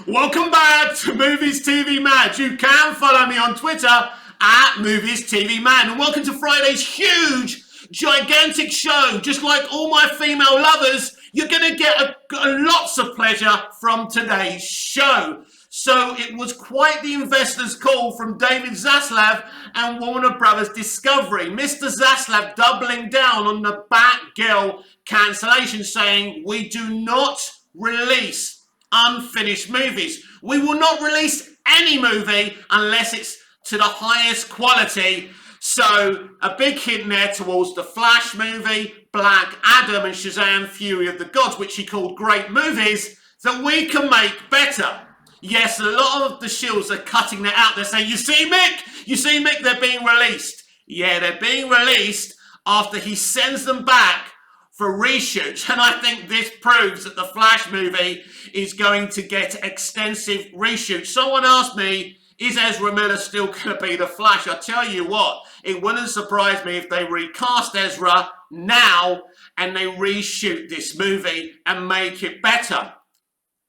Welcome back to Movies TV Mad. You can follow me on Twitter at Movies TV Mad. And welcome to Friday's huge, gigantic show. Just like all my female lovers, you're going to get lots of pleasure from today's show. So it was quite the investor's call from David Zaslav and Warner Brothers Discovery. Mr. Zaslav doubling down on the Batgirl cancellation, saying we do not release unfinished movies. We will not release any movie unless it's to the highest quality. So a big hint there towards the Flash movie, Black Adam and Shazam Fury of the Gods, which he called great movies that we can make better. Yes, a lot of the shills are cutting that out. They're saying, you see Mick, they're being released. Yeah, they're being released after he sends them back for reshoots. And I think this proves that the Flash movie is going to get extensive reshoots. Someone asked me, is Ezra Miller still going to be the Flash? I tell you what, it wouldn't surprise me if they recast Ezra now and they reshoot this movie and make it better.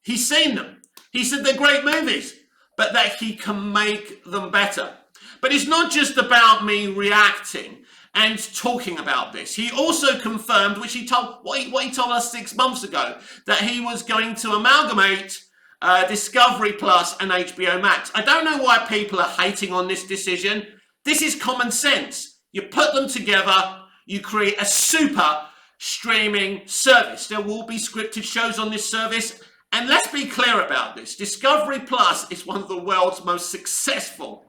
He's seen them. He said they're great movies, but that he can make them better. But it's not just about me reacting and talking about this. He also confirmed, which he told what he told us 6 months ago, that he was going to amalgamate Discovery Plus and HBO Max. I don't know why people are hating on this decision. This is common sense. You put them together, you create a super streaming service. There will be scripted shows on this service. And let's be clear about this. Discovery Plus is one of the world's most successful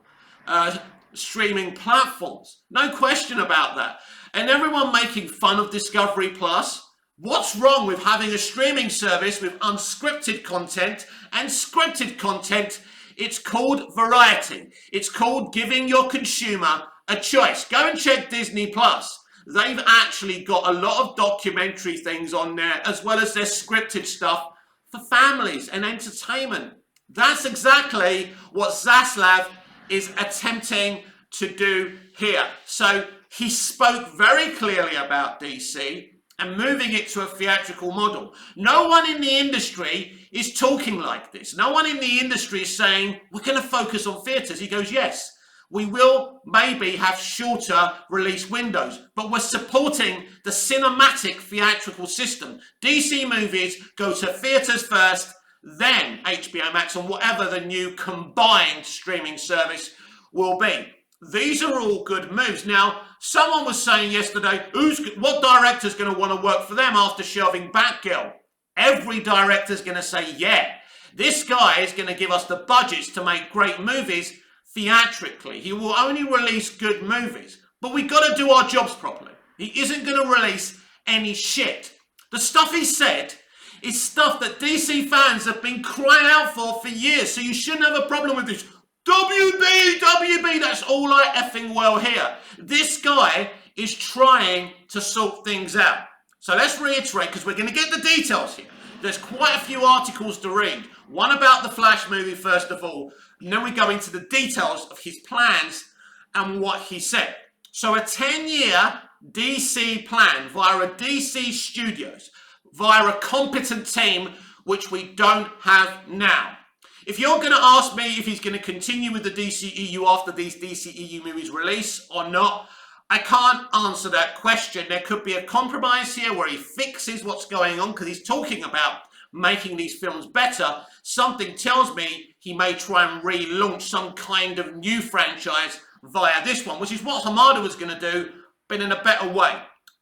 streaming platforms. No question about that. And everyone making fun of Discovery Plus, what's wrong with having a streaming service with unscripted content and scripted content? It's called variety. It's called giving your consumer a choice. Go and check Disney Plus. They've actually got a lot of documentary things on there, as well as their scripted stuff for families and entertainment. That's exactly what Zaslav is attempting to do here. So he spoke very clearly about DC and moving it to a theatrical model. No one in the industry is talking like this. No one in the industry is saying, we're going to focus on theatres. He goes, yes, we will maybe have shorter release windows, but we're supporting the cinematic theatrical system. DC movies go to theatres first, then HBO Max and whatever the new combined streaming service will be. These are all good moves. Now, someone was saying yesterday, what director's going to want to work for them after shelving Batgirl? Every director's going to say, yeah, this guy is going to give us the budgets to make great movies theatrically. He will only release good movies, but we've got to do our jobs properly. He isn't going to release any shit. The stuff he said is stuff that DC fans have been crying out for years, so you shouldn't have a problem with this. WB, that's all I effing well hear. This guy is trying to sort things out. So let's reiterate, because we're going to get the details here. There's quite a few articles to read. One about the Flash movie, first of all, and then we go into the details of his plans and what he said. So a 10-year DC plan via a DC Studios, via a competent team, which we don't have now. If you're going to ask me if he's going to continue with the DCEU after these DCEU movies release or not, I can't answer that question. There could be a compromise here where he fixes what's going on, because he's talking about making these films better. Something tells me he may try and relaunch some kind of new franchise via this one, which is what Hamada was going to do, but in a better way.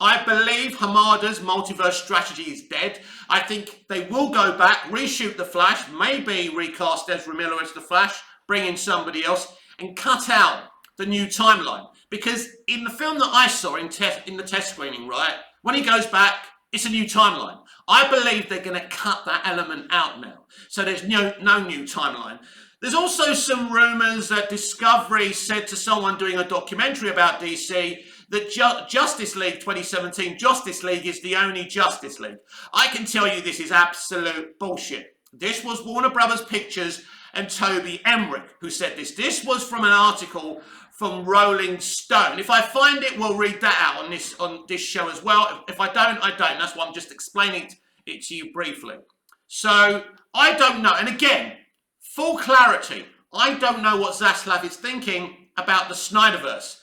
I believe Hamada's multiverse strategy is dead. I think they will go back, reshoot The Flash, maybe recast Ezra Miller as The Flash, bring in somebody else, and cut out the new timeline. Because in the film that I saw in the test screening, right, when he goes back, it's a new timeline. I believe they're going to cut that element out now. So there's no new timeline. There's also some rumors that Discovery said to someone doing a documentary about DC that Justice League 2017, Justice League is the only Justice League. I can tell you this is absolute bullshit. This was Warner Brothers Pictures and Toby Emmerich who said this. This was from an article from Rolling Stone. If I find it, we'll read that out on this show as well. If I don't, I don't. That's why I'm just explaining it to you briefly. So I don't know. And again, full clarity, I don't know what Zaslav is thinking about the Snyderverse.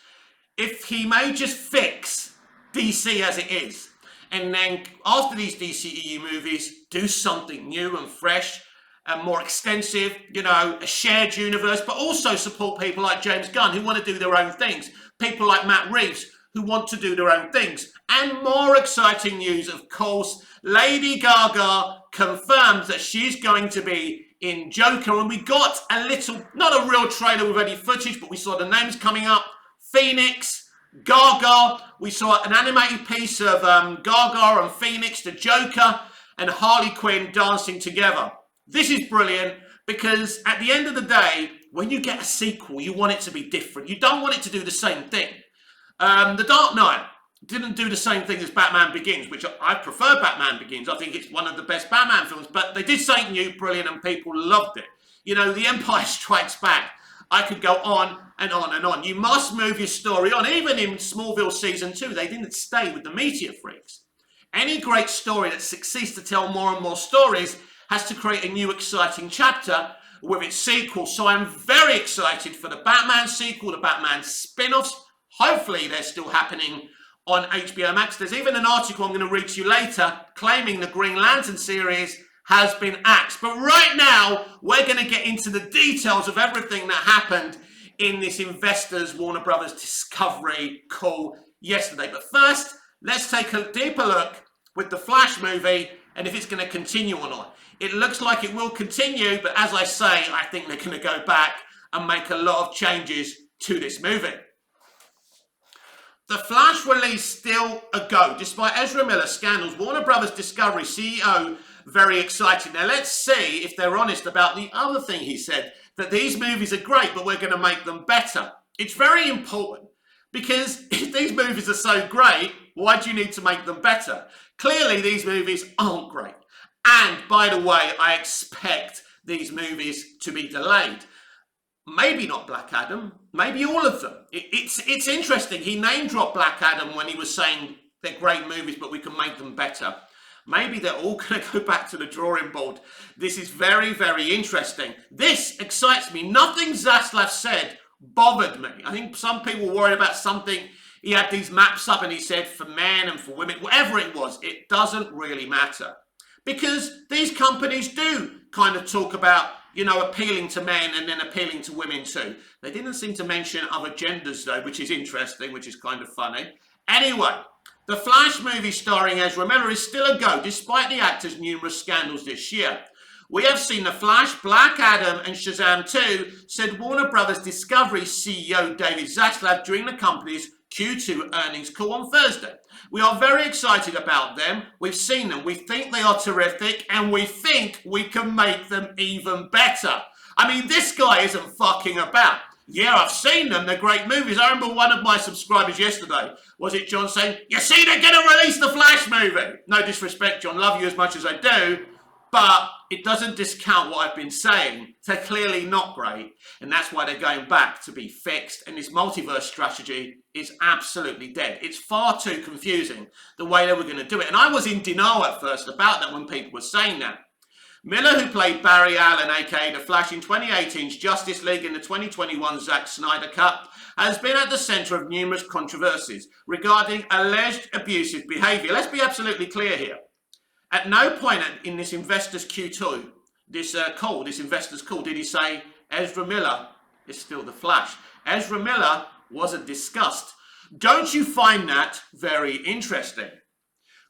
If he may just fix DC as it is, and then after these DCEU movies, do something new and fresh and more extensive, you know, a shared universe, but also support people like James Gunn who want to do their own things, people like Matt Reeves who want to do their own things. And more exciting news, of course, Lady Gaga confirms that she's going to be in Joker, and we got a little, not a real trailer with any footage, but we saw the names coming up. Phoenix, Gaga, we saw an animated piece of Gaga and Phoenix, the Joker, and Harley Quinn dancing together. This is brilliant because at the end of the day, when you get a sequel, you want it to be different. You don't want it to do the same thing. The Dark Knight didn't do the same thing as Batman Begins, which I prefer Batman Begins. I think it's one of the best Batman films, but they did something new, brilliant, and people loved it. You know, The Empire Strikes Back. I could go on and on and on. You must move your story on. Even in Smallville Season 2, they didn't stay with the meteor freaks. Any great story that succeeds to tell more and more stories has to create a new exciting chapter with its sequel. So I'm very excited for the Batman sequel, the Batman spin-offs. Hopefully they're still happening on HBO Max. There's even an article I'm going to read to you later claiming the Green Lantern series has been axed. But right now, we're going to get into the details of everything that happened in this Investors Warner Brothers Discovery call yesterday. But first, let's take a deeper look with the Flash movie and if it's going to continue or not. It looks like it will continue, but as I say, I think they're going to go back and make a lot of changes to this movie. The Flash release still a go. Despite Ezra Miller scandals, Warner Brothers Discovery CEO very excited. Now let's see if they're honest about the other thing he said, that these movies are great, but we're going to make them better. It's very important because if these movies are so great, why do you need to make them better? Clearly, these movies aren't great. And by the way, I expect these movies to be delayed. Maybe not Black Adam, maybe all of them. It's interesting. He name-dropped Black Adam when he was saying they're great movies, but we can make them better. Maybe they're all going to go back to the drawing board. This is very, very interesting. This excites me. Nothing Zaslav said bothered me. I think some people were worried about something. He had these maps up and he said for men and for women, whatever it was, it doesn't really matter. Because these companies do kind of talk about, you know, appealing to men and then appealing to women too. They didn't seem to mention other genders though, which is interesting, which is kind of funny. Anyway, the Flash movie starring Ezra Miller is still a go, despite the actor's numerous scandals this year. We have seen The Flash, Black Adam and Shazam 2, said Warner Brothers Discovery CEO David Zaslav during the company's Q2 earnings call on Thursday. We are very excited about them. We've seen them. We think they are terrific and we think we can make them even better. I mean, this guy isn't fucking about. Yeah, I've seen them. They're great movies. I remember one of my subscribers yesterday, was it John, saying, you see, they're going to release the Flash movie. No disrespect, John. Love you as much as I do. But it doesn't discount what I've been saying. They're clearly not great. And that's why they're going back to be fixed. And this multiverse strategy is absolutely dead. It's far too confusing the way they were going to do it. And I was in denial at first about that when people were saying that. Miller, who played Barry Allen, aka The Flash, in 2018's Justice League and the 2021 Zack Snyder Cut, has been at the centre of numerous controversies regarding alleged abusive behaviour. Let's be absolutely clear here. At no point in this investors Q2, this investors call, did he say Ezra Miller is still the Flash. Ezra Miller wasn't discussed. Don't you find that very interesting?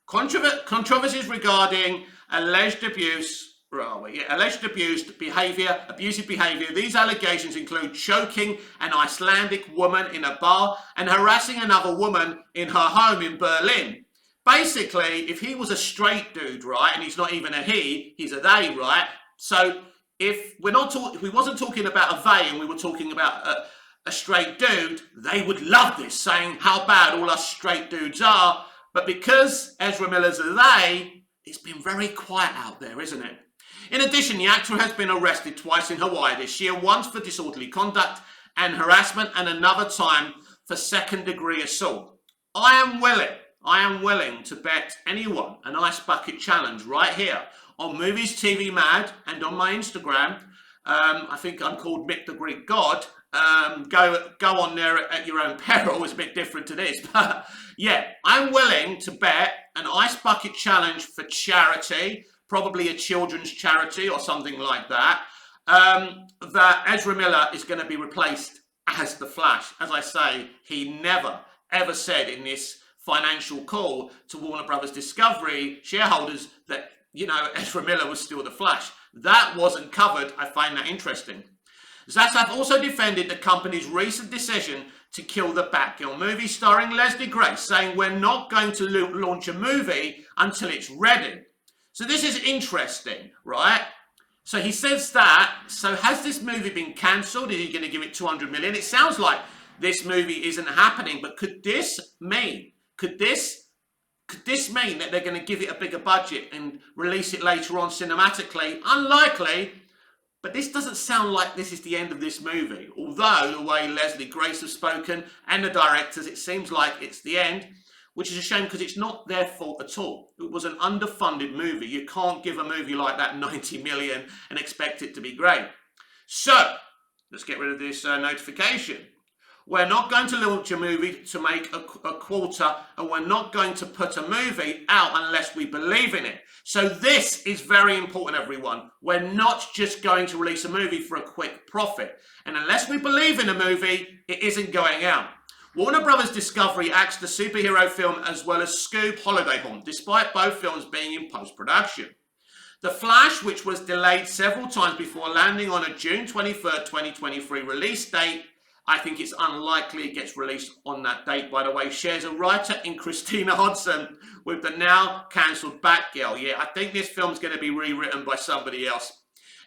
Controversies regarding alleged abuse. Abusive behaviour. These allegations include choking an Icelandic woman in a bar and harassing another woman in her home in Berlin. Basically, if he was a straight dude, right, and he's not even a he, he's a they, right? So if we wasn't talking about a they and we were talking about a straight dude, they would love this, saying how bad all us straight dudes are. But because Ezra Miller's a they, it's been very quiet out there, isn't it? In addition, the actor has been arrested twice in Hawaii this year, once for disorderly conduct and harassment and another time for second-degree assault. I am willing to bet anyone an ice bucket challenge right here on Movies TV Mad and on my Instagram. I think I'm called Mick the Greek God. Go on there at your own peril. It's a bit different to this, but yeah, I'm willing to bet an ice bucket challenge for charity, probably a children's charity or something like that, that Ezra Miller is going to be replaced as the Flash. As I say, he never ever said in this financial call to Warner Brothers Discovery shareholders that, you know, Ezra Miller was still the Flash. That wasn't covered. I find that interesting. Zaslav also defended the company's recent decision to kill the Batgirl movie starring Leslie Grace, saying we're not going to launch a movie until it's ready. So this is interesting, right? So he says that. So has this movie been cancelled? Is he going to give it 200 million? It sounds like this movie isn't happening, but could this mean that they're going to give it a bigger budget and release it later on cinematically? Unlikely, but this doesn't sound like this is the end of this movie. Although the way Leslie Grace has spoken and the directors, it seems like it's the end, which is a shame because it's not their fault at all. It was an underfunded movie. You can't give a movie like that 90 million and expect it to be great. So, let's get rid of this notification. We're not going to launch a movie to make a quarter, and we're not going to put a movie out unless we believe in it. So this is very important, everyone. We're not just going to release a movie for a quick profit. And unless we believe in a movie, it isn't going out. Warner Brothers Discovery axed the superhero film as well as Scoob Holiday Home, despite both films being in post-production. The Flash, which was delayed several times before landing on a June 23rd, 2023 release date, I think it's unlikely it gets released on that date, by the way, shares a writer in Christina Hodson with the now cancelled Batgirl. Yeah, I think this film's going to be rewritten by somebody else.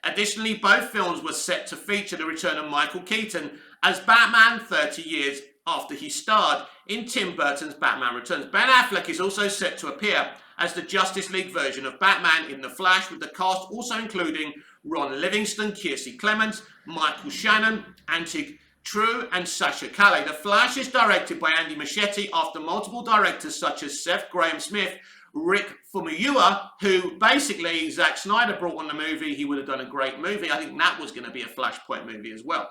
Additionally, both films were set to feature the return of Michael Keaton as Batman 30 years after he starred in Tim Burton's Batman Returns. Ben Affleck is also set to appear as the Justice League version of Batman in The Flash, with the cast also including Ron Livingston, Kiersey Clemons, Michael Shannon, Antig True, and Sasha Calle. The Flash is directed by Andy Muschietti after multiple directors such as Seth Grahame-Smith, Rick Famuyiwa, who basically Zack Snyder brought on the movie. He would have done a great movie. I think that was going to be a Flashpoint movie as well.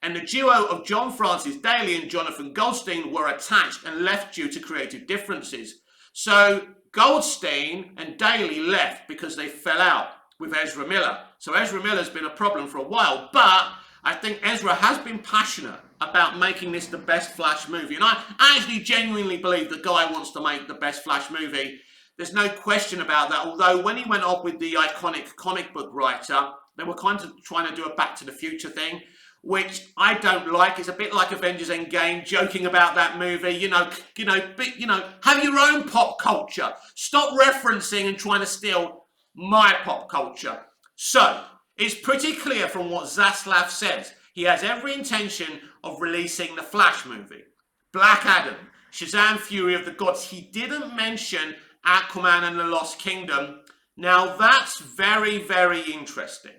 And the duo of John Francis Daley and Jonathan Goldstein were attached and left due to creative differences. So Goldstein and Daley left because they fell out with Ezra Miller. So Ezra Miller's been a problem for a while, but I think Ezra has been passionate about making this the best Flash movie. And I actually genuinely believe the guy wants to make the best Flash movie. There's no question about that. Although when he went off with the iconic comic book writer, they were kind of trying to do a Back to the Future thing, which I don't like. It's a bit like Avengers Endgame, joking about that movie. You know, have your own pop culture. Stop referencing and trying to steal my pop culture. So, it's pretty clear from what Zaslav says. He has every intention of releasing the Flash movie, Black Adam, Shazam Fury of the Gods. He didn't mention Aquaman and the Lost Kingdom. Now that's very, very interesting.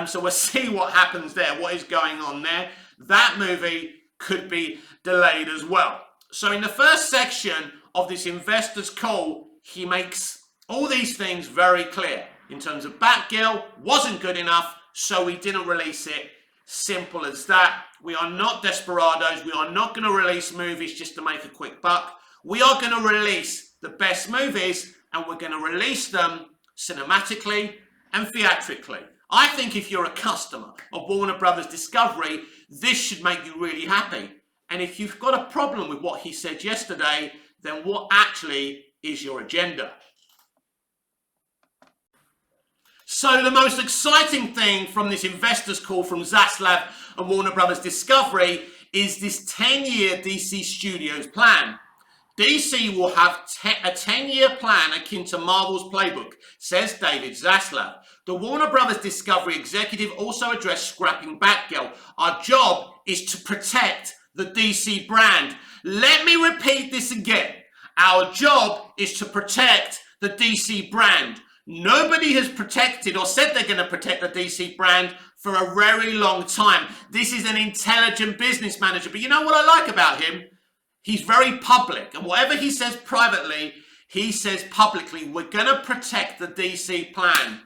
So we'll see what happens there, what is going on there. That movie could be delayed as well. So in the first section of this investor's call, he makes all these things very clear. In terms of Batgirl, wasn't good enough, so we didn't release it. Simple as that. We are not desperados. We are not going to release movies just to make a quick buck. We are going to release the best movies, and we're going to release them cinematically and theatrically. I think if you're a customer of Warner Brothers Discovery, this should make you really happy. And if you've got a problem with what he said yesterday, then what actually is your agenda? So the most exciting thing from this investors call from Zaslav and Warner Brothers Discovery is this 10-year DC Studios plan. DC will have a 10-year plan akin to Marvel's playbook, says David Zaslav. The Warner Brothers Discovery executive also addressed scrapping Batgirl. Our job is to protect the DC brand. Let me repeat this again. Our job is to protect the DC brand. Nobody has protected or said they're going to protect the DC brand for a very long time. This is an intelligent business manager. But you know what I like about him? He's very public. And whatever he says privately, He says publicly, we're going to protect the DC plan.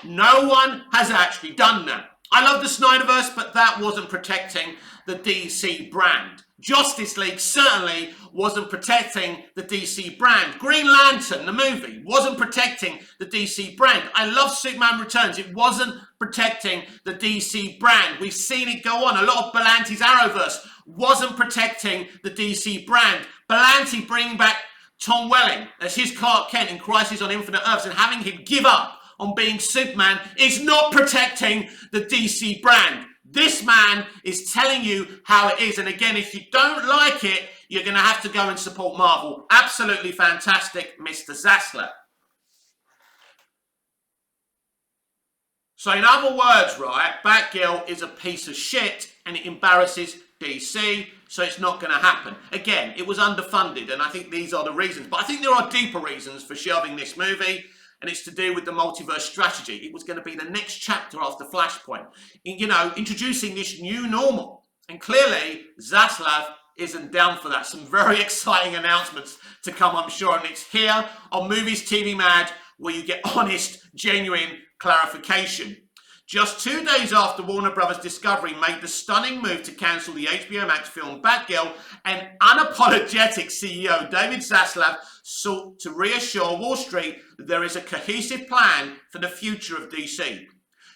No one has actually done that. I love the Snyderverse, but that wasn't protecting the DC brand. Justice League certainly wasn't protecting the DC brand. Green Lantern, the movie, wasn't protecting the DC brand. I love Superman Returns. It wasn't protecting the DC brand. We've seen it go on. A lot of Berlanti's Arrowverse wasn't protecting the DC brand. Berlanti bringing back Tom Welling as his Clark Kent in Crisis on Infinite Earths and having him give up on being Superman is not protecting the DC brand. This man is telling you how it is. And again, if you don't like it, you're going to have to go and support Marvel. Absolutely fantastic, Mr. Zaslav. So in other words, right, Batgirl is a piece of shit and it embarrasses DC, so it's not going to happen. Again, it was underfunded, and I think these are the reasons. But I think there are deeper reasons for shelving this movie, and it's to do with the multiverse strategy. It was going to be the next chapter after Flashpoint, you know, introducing this new normal. And clearly, Zaslav isn't down for that. Some very exciting announcements to come, I'm sure, and it's here on Movies TV Mad, where you get honest, genuine clarification. Just 2 days after Warner Brothers Discovery made the stunning move to cancel the HBO Max film Batgirl, an unapologetic CEO, David Zaslav, sought to reassure Wall Street that there is a cohesive plan for the future of DC.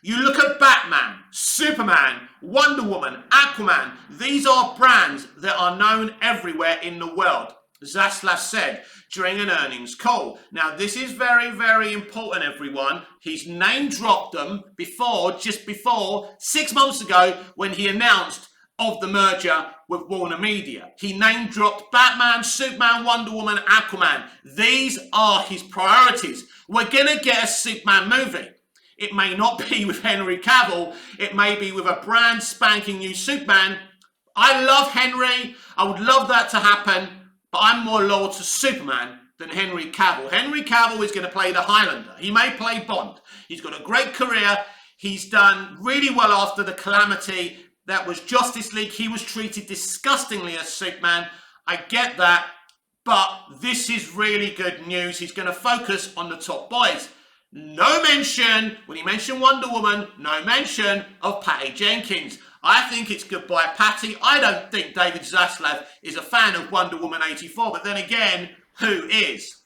You look at Batman, Superman, Wonder Woman, Aquaman. These are brands that are known everywhere in the world, Zaslav said during an earnings call. Now, this is very, very important, everyone. He's name-dropped them just before, 6 months ago, when he announced of the merger with Warner Media. He name-dropped Batman, Superman, Wonder Woman, Aquaman. These are his priorities. We're going to get a Superman movie. It may not be with Henry Cavill. It may be with a brand spanking new Superman. I love Henry. I would love that to happen. But I'm more loyal to Superman than Henry Cavill. Henry Cavill is going to play the Highlander. He may play Bond. He's got a great career. He's done really well after the calamity that was Justice League. He was treated disgustingly as Superman. I get that. But this is really good news. He's going to focus on the top boys. No mention, when he mentioned Wonder Woman, no mention of Patty Jenkins. I think it's goodbye, Patty. I don't think David Zaslav is a fan of Wonder Woman 84, but then again, who is?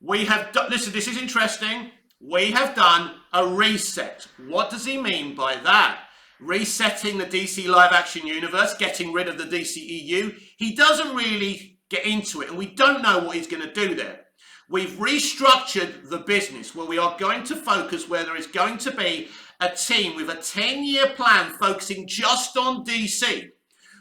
We have done, listen, this is interesting. We have done a reset. What does he mean by that? Resetting the DC live action universe, getting rid of the DCEU. He doesn't really get into it, and we don't know what he's going to do there. We've restructured the business where we are going to focus where there is going to be a team with a 10-year plan focusing just on DC.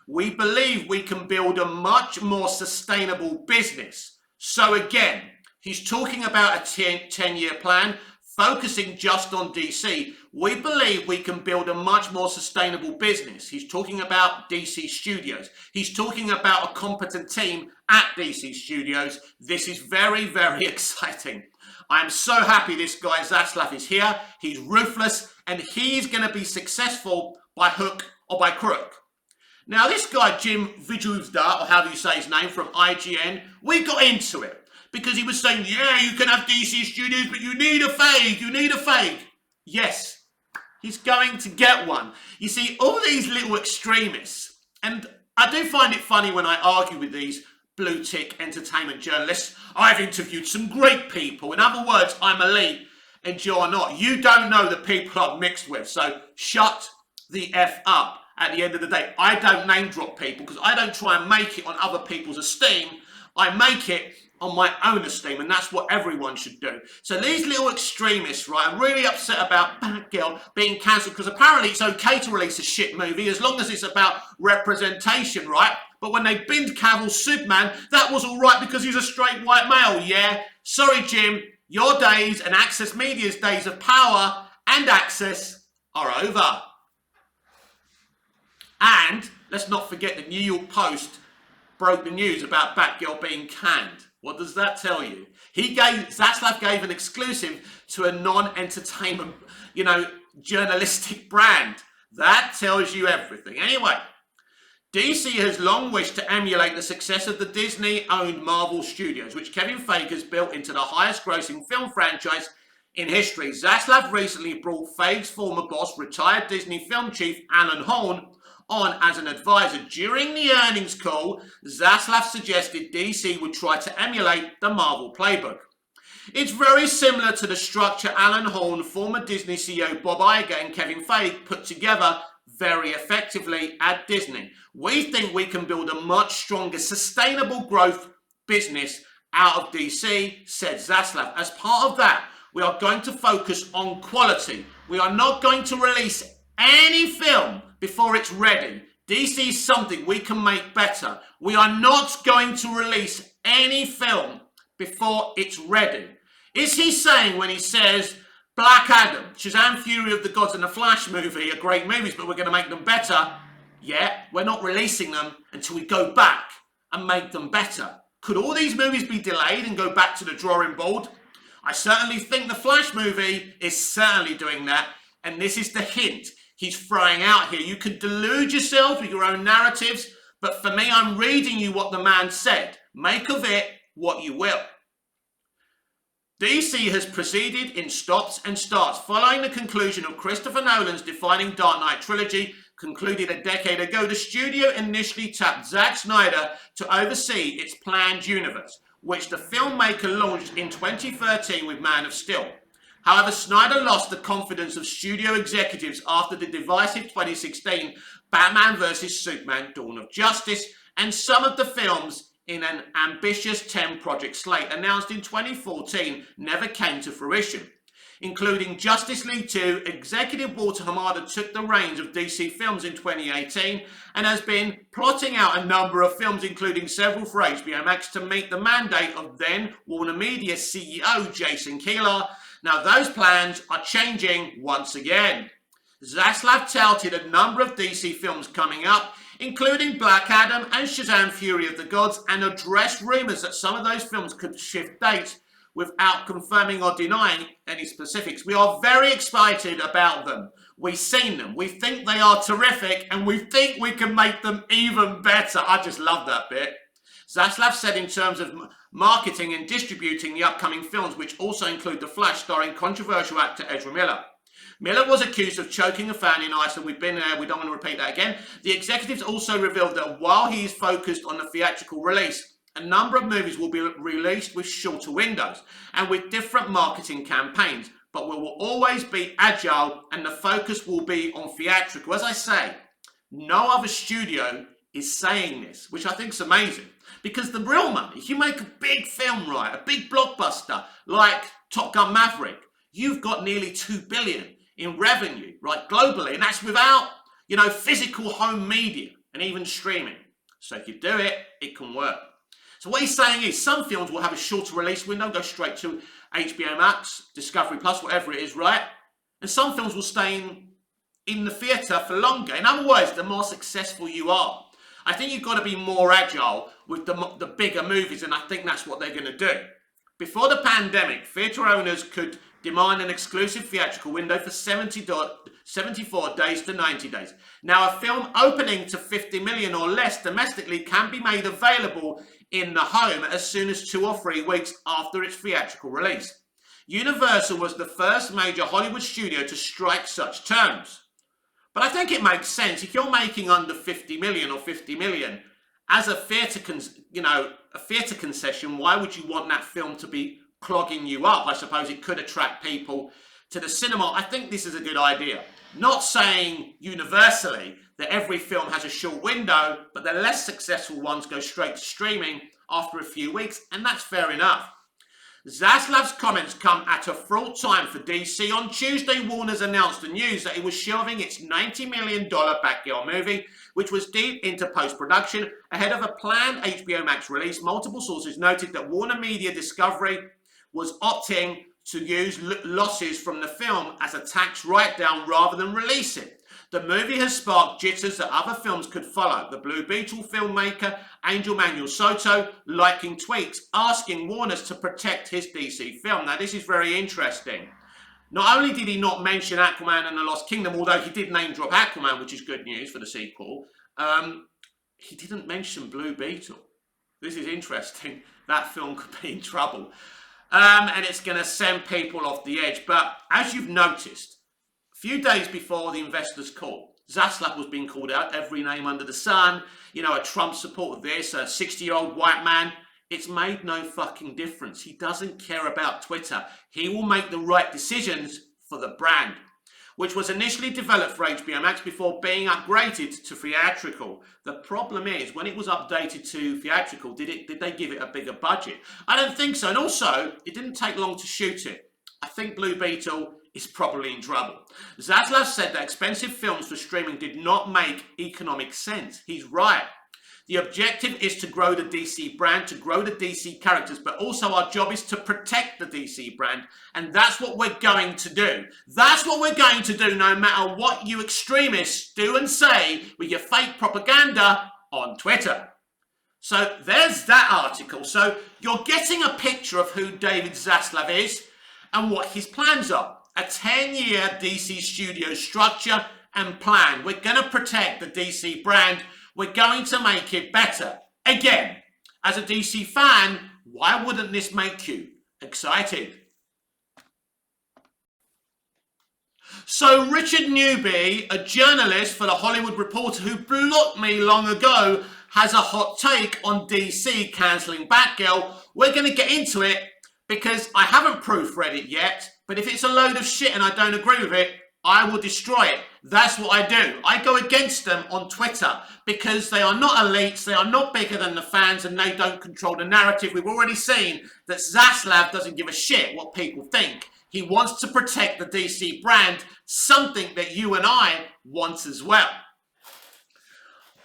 We believe we can build a much more sustainable business. So again, he's talking about a 10-year plan focusing just on DC. We believe we can build a much more sustainable business. He's talking about DC Studios. He's talking about a competent team at DC Studios. This is very, very exciting. I'm so happy this guy Zaslav is here. He's ruthless and he's going to be successful by hook or by crook. Now this guy Jim Viduzda, or however you say his name, from IGN, we got into it because he was saying, yeah, you can have DC Studios, but you need a fake, you need a fake. Yes, he's going to get one. You see, all these little extremists, and I do find it funny when I argue with these blue tick entertainment journalists. I've interviewed some great people. In other words, I'm elite and you're not. You don't know the people I'm mixed with, so shut the F up. At the end of the day, I don't name drop people because I don't try and make it on other people's esteem. I make it on my own esteem, and that's what everyone should do. So these little extremists, right, are really upset about Batgirl being cancelled because apparently it's okay to release a shit movie as long as it's about representation, right? But when they binned Cavill's Superman, that was all right because he's a straight white male. Yeah, sorry, Jim, your days and Access Media's days of power and access are over. And let's not forget the New York Post broke the news about Batgirl being canned. What does that tell you? Zaslav gave an exclusive to a non-entertainment, journalistic brand. That tells you everything. Anyway, DC has long wished to emulate the success of the Disney-owned Marvel Studios, which Kevin Feige has built into the highest-grossing film franchise in history. Zaslav recently brought Feige's former boss, retired Disney film chief Alan Horn, on as an advisor. During the earnings call, Zaslav suggested DC would try to emulate the Marvel playbook. It's very similar to the structure Alan Horn, former Disney CEO Bob Iger and Kevin Feige put together very effectively at Disney. We think we can build a much stronger, sustainable growth business out of DC, said Zaslav. As part of that, we are going to focus on quality. We are not going to release any film before it's ready. DC is something we can make better. We are not going to release any film before it's ready. Is he saying when he says Black Adam, Shazam, Fury of the Gods and the Flash movie are great movies, but we're going to make them better? Yeah, we're not releasing them until we go back and make them better. Could all these movies be delayed and go back to the drawing board? I certainly think the Flash movie is certainly doing that, and this is the hint he's throwing out here. You could delude yourself with your own narratives, but for me, I'm reading you what the man said. Make of it what you will. DC has proceeded in stops and starts following the conclusion of Christopher Nolan's defining Dark Knight trilogy, concluded a decade ago. The studio initially tapped Zack Snyder to oversee its planned universe, which the filmmaker launched in 2013 with Man of Steel. However, Snyder lost the confidence of studio executives after the divisive 2016 Batman vs. Superman Dawn of Justice and some of the films in an ambitious 10-project slate announced in 2014 never came to fruition. Including Justice League 2, executive Walter Hamada took the reins of DC Films in 2018 and has been plotting out a number of films, including several for HBO Max, to meet the mandate of then Warner Media CEO Jason Kilar. Now those plans are changing once again. Zaslav touted a number of DC films coming up, including Black Adam and Shazam Fury of the Gods, and addressed rumours that some of those films could shift dates without confirming or denying any specifics. We are very excited about them. We've seen them. We think they are terrific, and we think we can make them even better. I just love that bit. Zaslav said in terms of marketing and distributing the upcoming films, which also include The Flash, starring controversial actor Ezra Miller. Miller was accused of choking a fan in Iceland. We've been there. We don't want to repeat that again. The executives also revealed that while he is focused on the theatrical release, a number of movies will be released with shorter windows and with different marketing campaigns, but we will always be agile and the focus will be on theatrical. As I say, no other studio is saying this, which I think is amazing, because the real money, if you make a big film, right, a big blockbuster like Top Gun Maverick, you've got nearly $2 billion in revenue, right, globally, and that's without, physical home media and even streaming. So if you do it, it can work. So what he's saying is some films will have a shorter release window, go straight to HBO Max, Discovery Plus, whatever it is, right? And some films will stay in the theatre for longer. In other words, the more successful you are, I think you've got to be more agile with the bigger movies, and I think that's what they're going to do. Before the pandemic, theatre owners could demand an exclusive theatrical window for 74 days to 90 days. Now, a film opening to 50 million or less domestically can be made available in the home as soon as 2 or 3 weeks after its theatrical release. Universal was the first major Hollywood studio to strike such terms. But I think it makes sense. If you're making under 50 million or 50 million, as a theatre concession, why would you want that film to be clogging you up? I suppose it could attract people to the cinema. I think this is a good idea. Not saying universally that every film has a short window, but the less successful ones go straight to streaming after a few weeks, and that's fair enough. Zaslav's comments come at a fraught time for DC. On Tuesday, Warner's announced the news that it was shelving its $90 million Batgirl movie, which was deep into post-production, ahead of a planned HBO Max release. Multiple sources noted that Warner Media Discovery was opting to use losses from the film as a tax write-down rather than release it. The movie has sparked jitters that other films could follow. The Blue Beetle filmmaker Angel Manuel Soto liking tweets asking Warner to protect his DC film. Now, this is very interesting. Not only did he not mention Aquaman and the Lost Kingdom, although he did name drop Aquaman, which is good news for the sequel, he didn't mention Blue Beetle. This is interesting. That film could be in trouble. And it's going to send people off the edge. But as you've noticed, a few days before the investors' call, Zaslav was being called out, every name under the sun. You know, a Trump supporter this, a 60-year-old white man. It's made no fucking difference. He doesn't care about Twitter. He will make the right decisions for the brand, which was initially developed for HBO Max before being upgraded to theatrical. The problem is, when it was updated to theatrical, did they give it a bigger budget? I don't think so. And also, it didn't take long to shoot it. I think Blue Beetle is probably in trouble. Zaslav said that expensive films for streaming did not make economic sense. He's right. The objective is to grow the DC brand, to grow the DC characters, but also our job is to protect the DC brand, and that's what we're going to do. That's what we're going to do no matter what you extremists do and say with your fake propaganda on Twitter. So there's that article. So you're getting a picture of who David Zaslav is and what his plans are. A 10-year DC studio structure and plan. We're going to protect the DC brand. We're going to make it better. Again, as a DC fan, why wouldn't this make you excited? So Richard Newby, a journalist for The Hollywood Reporter who blocked me long ago, has a hot take on DC cancelling Batgirl. We're going to get into it because I haven't proofread it yet, but if it's a load of shit and I don't agree with it, I will destroy it. That's what I do. I go against them on Twitter because they are not elites, they are not bigger than the fans, and they don't control the narrative. We've already seen that Zaslav doesn't give a shit what people think. He wants to protect the DC brand, something that you and I want as well.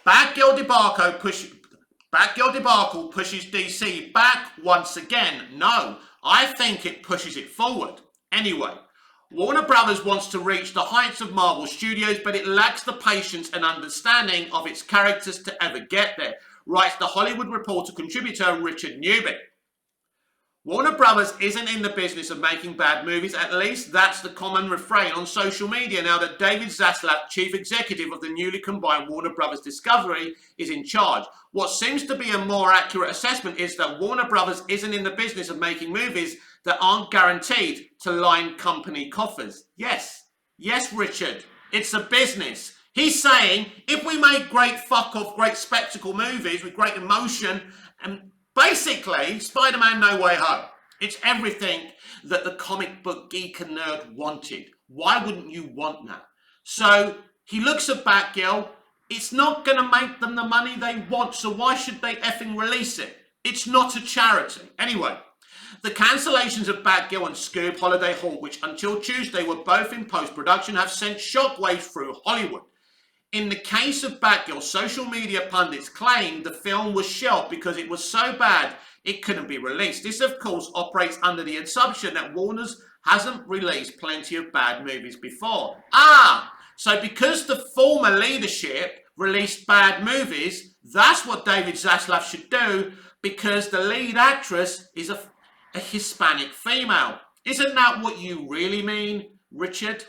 Batgirl debacle pushes DC back once again. No, I think it pushes it forward. Anyway, Warner Brothers wants to reach the heights of Marvel Studios, but it lacks the patience and understanding of its characters to ever get there, writes The Hollywood Reporter contributor Richard Newby. Warner Brothers isn't in the business of making bad movies, at least that's the common refrain on social media now that David Zaslav, chief executive of the newly combined Warner Brothers Discovery, is in charge. What seems to be a more accurate assessment is that Warner Brothers isn't in the business of making movies that aren't guaranteed to line company coffers. Yes, Richard, it's a business. He's saying, if we make great fuck-off, great spectacle movies with great emotion, and basically, Spider-Man No Way Home, it's everything that the comic book geek and nerd wanted. Why wouldn't you want that? So he looks at Batgirl. It's not going to make them the money they want, so why should they effing release it? It's not a charity. Anyway, the cancellations of Batgirl and Scoob Holiday Hall, which until Tuesday were both in post-production, have sent shockwaves through Hollywood. In the case of Batgirl, social media pundits claimed the film was shelved because it was so bad it couldn't be released. This, of course, operates under the assumption that Warner's hasn't released plenty of bad movies before. So because the former leadership released bad movies, that's what David Zaslav should do, because the lead actress is a Hispanic female. Isn't that what you really mean, Richard?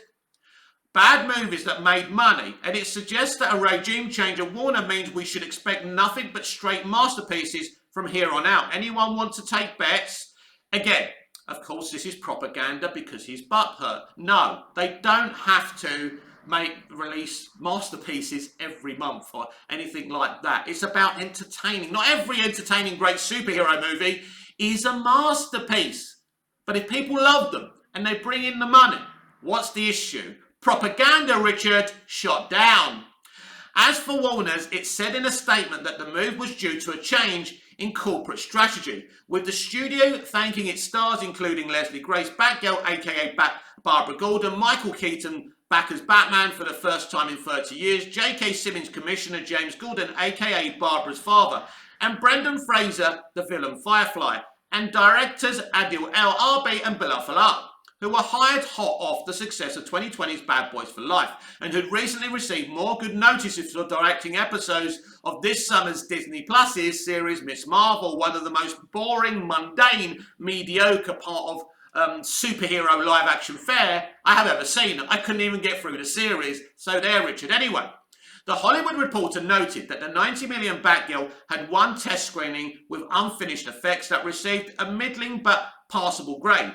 Bad movies that made money, and it suggests that a regime change at Warner means we should expect nothing but straight masterpieces from here on out. Anyone want to take bets? Again, of course, this is propaganda because he's butthurt. No, they don't have to release masterpieces every month or anything like that. It's about entertaining. Not every entertaining great superhero movie is a masterpiece. But if people love them and they bring in the money, what's the issue? Propaganda, Richard, shot down. As for Warner's, it said in a statement that the move was due to a change in corporate strategy, with the studio thanking its stars, including Leslie Grace Batgirl, aka Barbara Gordon, Michael Keaton back as Batman for the first time in 30 years, J.K. Simmons Commissioner James Gordon, aka Barbara's father, and Brendan Fraser, the villain Firefly, and directors Adil El Arbi and Bilal Fallah, who were hired hot off the success of 2020's Bad Boys for Life, and who'd recently received more good notices for directing episodes of this summer's Disney Plus's series Miss Marvel, one of the most boring, mundane, mediocre part of superhero live-action fare I have ever seen. I couldn't even get through the series. So there, Richard. Anyway, The Hollywood Reporter noted that the 90 million Batgirl had one test screening with unfinished effects that received a middling but passable grade.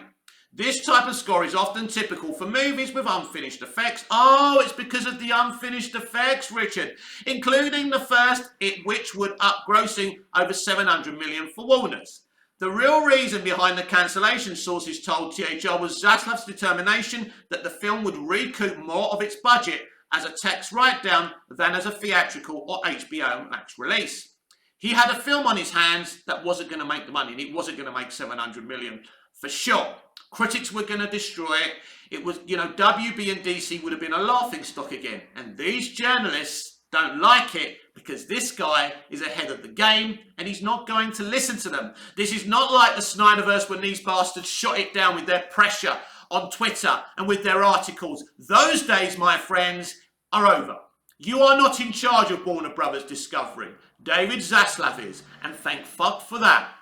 This type of score is often typical for movies with unfinished effects. Oh, it's because of the unfinished effects, Richard, including the first, which would up grossing over 700 million for Warner's. The real reason behind the cancellation, sources told THR, was Zaslav's determination that the film would recoup more of its budget as a text write-down than as a theatrical or HBO Max release. He had a film on his hands that wasn't going to make the money, and it wasn't going to make 700 million for sure. Critics were going to destroy it. It was, WB and DC would have been a laughingstock again. And these journalists don't like it because this guy is ahead of the game and he's not going to listen to them. This is not like the Snyderverse when these bastards shot it down with their pressure on Twitter and with their articles. Those days, my friends, are over. You are not in charge of Warner Brothers Discovery. David Zaslav is, and thank fuck for that.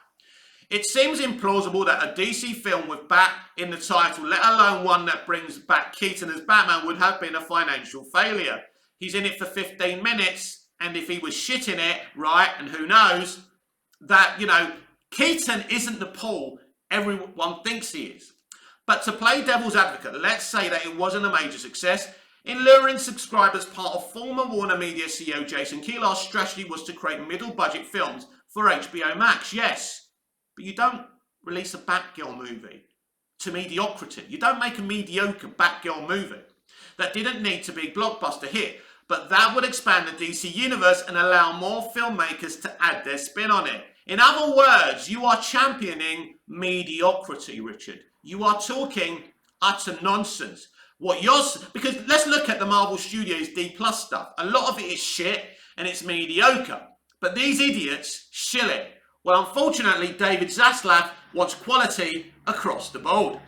It seems implausible that a DC film with Bat in the title, let alone one that brings back Keaton as Batman, would have been a financial failure. He's in it for 15 minutes, and if he was shit in it, right, and who knows, that, Keaton isn't the Paul everyone thinks he is. But to play devil's advocate, let's say that it wasn't a major success. In luring subscribers, part of former Warner Media CEO Jason Kilar's strategy was to create middle-budget films for HBO Max, yes. But you don't release a Batgirl movie to mediocrity. You don't make a mediocre Batgirl movie that didn't need to be a blockbuster hit, but that would expand the DC universe and allow more filmmakers to add their spin on it. In other words, you are championing mediocrity, Richard. You are talking utter nonsense. Because let's look at the Marvel Studios D+ stuff. A lot of it is shit and it's mediocre, but these idiots shill it. Well, unfortunately, David Zaslav wants quality across the board.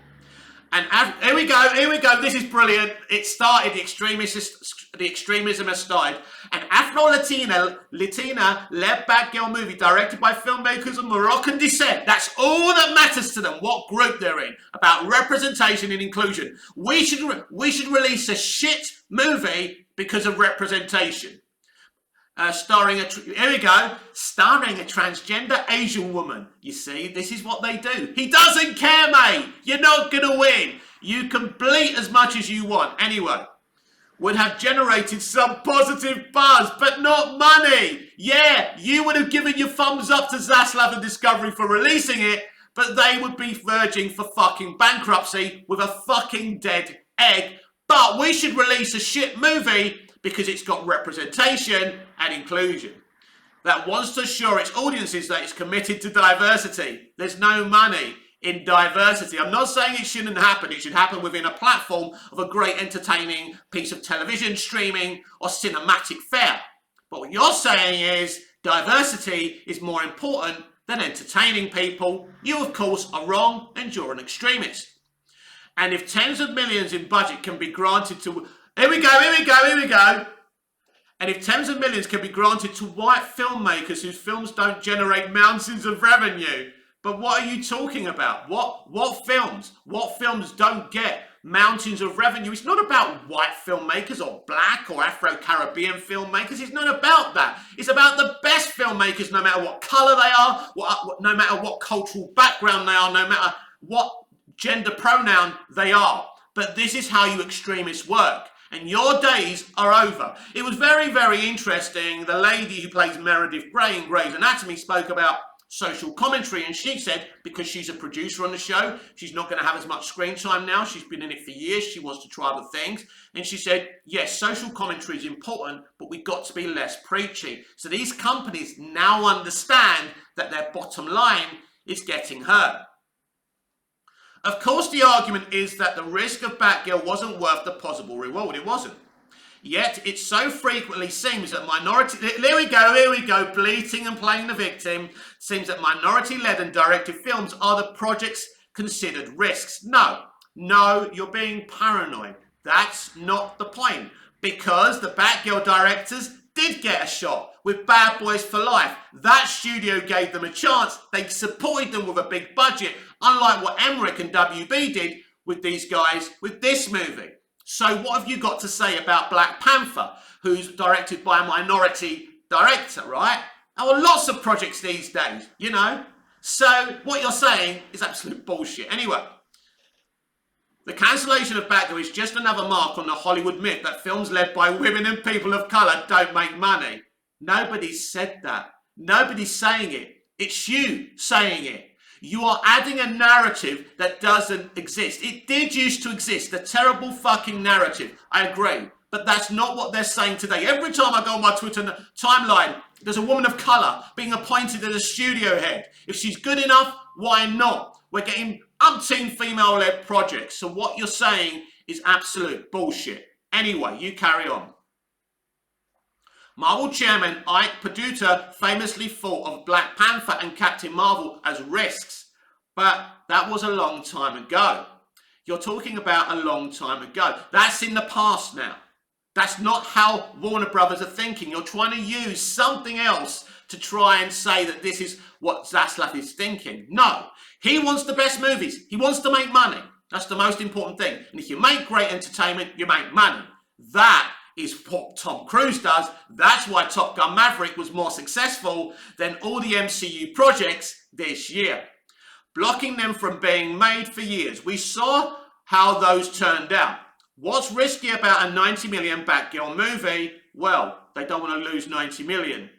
And here we go, this is brilliant. It started, the extremism has started. An Afro-Latina led Batgirl movie directed by filmmakers of Moroccan descent. That's all that matters to them, what group they're in, about representation and inclusion. We should release a shit movie because of representation. Starring a transgender Asian woman. You see, this is what they do. He doesn't care, mate. You're not going to win. You can bleat as much as you want. Anyway, would have generated some positive buzz, but not money. Yeah, you would have given your thumbs up to Zaslav and Discovery for releasing it, but they would be verging for fucking bankruptcy with a fucking dead egg. But we should release a shit movie because it's got representation and inclusion, that wants to assure its audiences that it's committed to diversity. There's no money in diversity. I'm not saying it shouldn't happen. It should happen within a platform of a great entertaining piece of television, streaming, or cinematic fare. But what you're saying is diversity is more important than entertaining people. You, of course, are wrong and you're an extremist. And if tens of millions in budget can be granted to... Here we go. And if tens of millions can be granted to white filmmakers whose films don't generate mountains of revenue, but what are you talking about? What films? What films don't get mountains of revenue? It's not about white filmmakers or black or Afro-Caribbean filmmakers. It's not about that. It's about the best filmmakers, no matter what color they are, no matter what cultural background they are, no matter what gender pronoun they are. But this is how you extremists work. And your days are over. It was very, very interesting. The lady who plays Meredith Grey in Grey's Anatomy spoke about social commentary, and she said because she's a producer on the show, she's not going to have as much screen time now. She's been in it for years. She wants to try other things. And she said, yes, social commentary is important, but we've got to be less preachy. So these companies now understand that their bottom line is getting hurt. Of course, the argument is that the risk of Batgirl wasn't worth the possible reward. It wasn't. Yet, it so frequently seems that here we go, bleating and playing the victim. Seems that minority-led and directed films are the projects considered risks. No, you're being paranoid. That's not the point. Because the Batgirl directors did get a shot with Bad Boys for Life. That studio gave them a chance. They supported them with a big budget, unlike what Emmerich and WB did with these guys with this movie. So what have you got to say about Black Panther, who's directed by a minority director, right? There are lots of projects these days, you know? So what you're saying is absolute bullshit. Anyway, the cancellation of Batgirl is just another mark on the Hollywood myth that films led by women and people of colour don't make money. Nobody said that. Nobody's saying it. It's you saying it. You are adding a narrative that doesn't exist. It did used to exist, a terrible fucking narrative. I agree. But that's not what they're saying today. Every time I go on my Twitter timeline, there's a woman of colour being appointed as a studio head. If she's good enough, why not? We're getting umpteen female-led projects. So what you're saying is absolute bullshit. Anyway, you carry on. Marvel chairman Ike Perduta famously thought of Black Panther and Captain Marvel as risks, but that was a long time ago. You're talking about a long time ago. That's in the past now. That's not how Warner Brothers are thinking. You're trying to use something else to try and say that this is what Zaslav is thinking. No, he wants the best movies. He wants to make money. That's the most important thing. And if you make great entertainment, you make money. That is what Tom Cruise does. That's why Top Gun Maverick was more successful than all the MCU projects this year, blocking them from being made for years. We saw how those turned out. What's risky about a 90 million Batgirl movie? Well, they don't want to lose 90 million.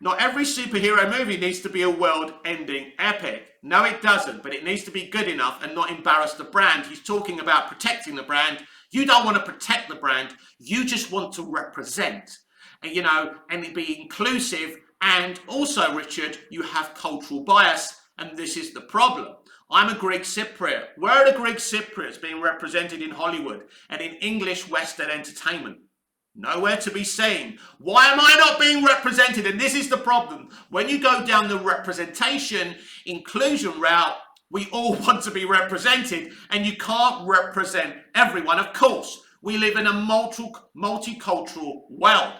Not every superhero movie needs to be a world-ending epic. No, it doesn't, but it needs to be good enough and not embarrass the brand. He's talking about protecting the brand. You don't want to protect the brand. You just want to represent, and, you know, and be inclusive. And also, Richard, you have cultural bias, and this is the problem. I'm a Greek Cypriot. Where are the Greek Cypriots being represented in Hollywood and in English Western entertainment? Nowhere to be seen. Why am I not being represented? And this is the problem. When you go down the representation, inclusion route, we all want to be represented, and you can't represent everyone. Of course, we live in a multicultural world.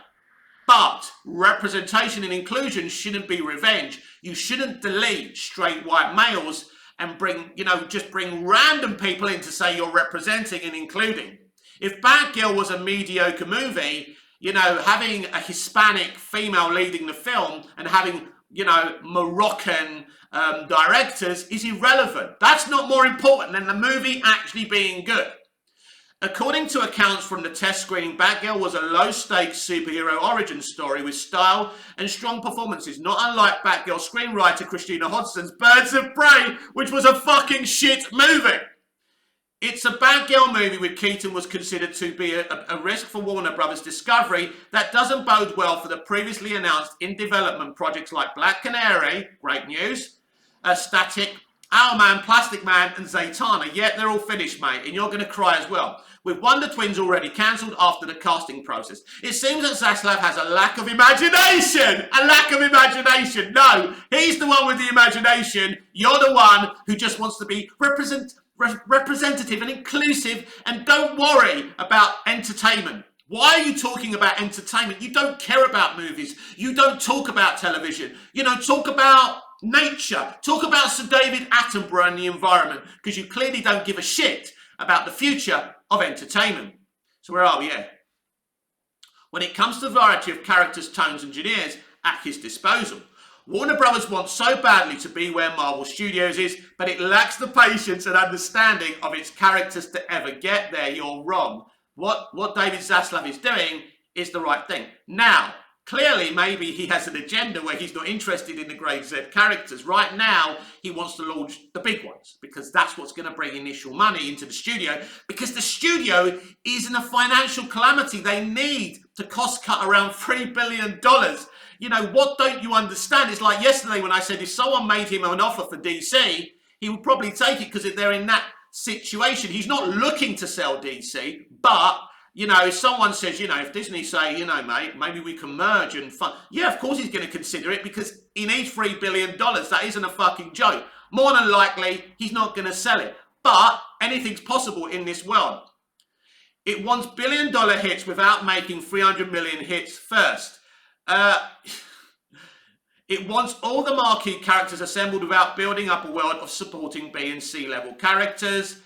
But representation and inclusion shouldn't be revenge. You shouldn't delete straight white males and bring, just bring random people in to say you're representing and including. If Batgirl was a mediocre movie, having a Hispanic female leading the film and having, Moroccan directors is irrelevant. That's not more important than the movie actually being good. According to accounts from the test screening, Batgirl was a low-stakes superhero origin story with style and strong performances, not unlike Batgirl screenwriter Christina Hodgson's Birds of Prey, which was a fucking shit movie. It's a Batgirl movie with Keaton was considered to be a risk for Warner Brothers Discovery that doesn't bode well for the previously announced in-development projects like Black Canary, great news, Static, Owlman, Plastic Man and Zatanna. Yet they're all finished, mate, and you're going to cry as well. With Wonder Twins already cancelled after the casting process. It seems that Zaslav has a lack of imagination! A lack of imagination! No, he's the one with the imagination. You're the one who just wants to be representative and inclusive and don't worry about entertainment. Why are you talking about entertainment? You don't care about movies. You don't talk about television. Talk about nature. Talk about Sir David Attenborough and the environment, because you clearly don't give a shit about the future of entertainment. So where are we here? When it comes to the variety of characters, tones and genres at his disposal, Warner Brothers wants so badly to be where Marvel Studios is, but it lacks the patience and understanding of its characters to ever get there. You're wrong. What David Zaslav is doing is the right thing. Now, clearly, maybe he has an agenda where he's not interested in the grade Z characters. Right now, he wants to launch the big ones because that's what's going to bring initial money into the studio, because the studio is in a financial calamity. They need to cost cut around $3 billion. What don't you understand? It's like yesterday when I said if someone made him an offer for DC, he would probably take it because they're in that situation. He's not looking to sell DC, but if someone says, if Disney say, mate, maybe we can merge and fund. Yeah, of course he's going to consider it because he needs $3 billion. That isn't a fucking joke. More than likely, he's not going to sell it. But anything's possible in this world. It wants billion-dollar hits without making 300 million hits first. It wants all the marquee characters assembled without building up a world of supporting B and C level characters.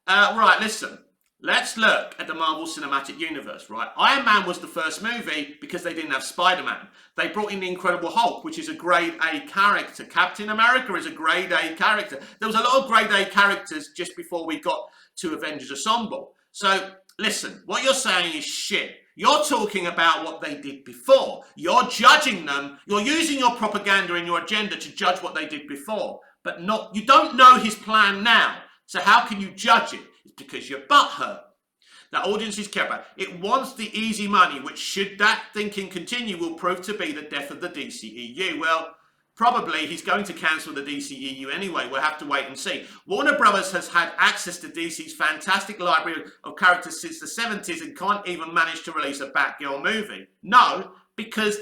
Right, listen. Let's look at the Marvel Cinematic Universe, right? Iron Man was the first movie because they didn't have Spider-Man. They brought in the Incredible Hulk, which is a grade A character. Captain America is a grade A character. There was a lot of grade A characters just before we got to Avengers Assemble. So, listen, what you're saying is shit. You're talking about what they did before. You're judging them. You're using your propaganda and your agenda to judge what they did before. But you don't know his plan now. So how can you judge it? It's because you're butthurt. That audiences care about. It wants the easy money, which, should that thinking continue, will prove to be the death of the DCEU. Well, probably he's going to cancel the DCEU anyway. We'll have to wait and see. Warner Brothers has had access to DC's fantastic library of characters since the 70s and can't even manage to release a Batgirl movie. No, because